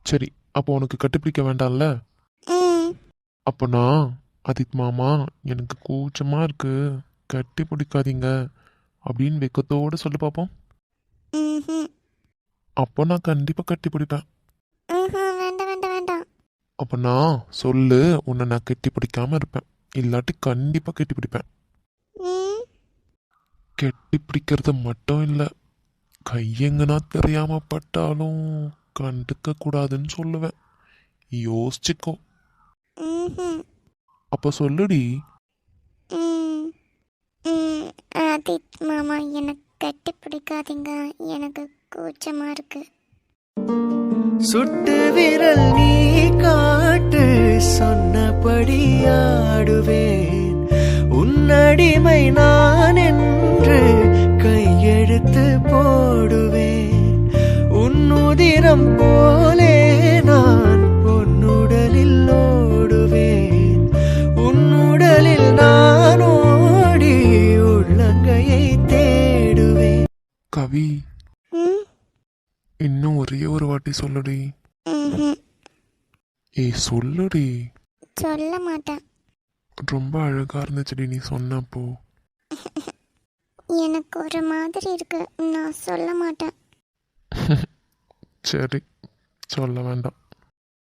சரி, அப்போ உனக்கு கட்டிப்பிடிக்க வேண்டாம்ல? ம். அப்போ நான் அதித் மாமா, எனக்கு கூச்சமா இருக்கு, கட்டி பிடிக்காதீங்க அப்படின்னு வெக்கத்தோடு சொல்லி பார்ப்போம். ம்ஹும். அப்போ நான் கண்டிப்பா கட்டி பிடிப்பேன். வேண்டாம் வேண்டாம் வேண்டாம். அப்போ நான் சொல்லு, உன்னை நான் கட்டி பிடிக்காம இருப்பேன், இல்லாட்டி கண்டிப்பா கட்டி பிடிப்பேன். ம். கெட்டி பிடிக்கிறது மட்டும் இல்லை, கையெங்கனா தெரியாம பட்டாலும் கண்டுக்க கூடாதுன்னு சொல்லுவேன். யோசிச்சுக்கோ. ம்ஹும். அப்போ சொல்லுடி. ம். ம். ஆதித் மாமா, எனக்கு கட்டி பிடிக்காதீங்க, எனக்கு கூச்சமா இருக்கு. சுட்டு விரல் நீ காட்டு, சொன்னபடி ஆடுவேன். உன்னடிமை நான் என்று கையெழுத்து போடுவேன். உன்னுதிரம் போலே நான் பொன்னுடலில் ஓடுவேன். உன்னுடலில் நான் ஓடி உள்ளங்கையை தேடுவேன். கவி, ம். இன்னும் ஒரே ஒரு வாட்டி சொல்லுடி. ம்ஹும். ஏய் சொல்லுடி. சொல்ல மாட்டேன். ரொம்ப அழகா இருந்துச்சுடி நீ சொன்னப்போ. எனக்கு ஒரு மாதிரி இருக்கு, நான் சொல்ல மாட்டேன். சரி, சொல்ல வேண்டாம்.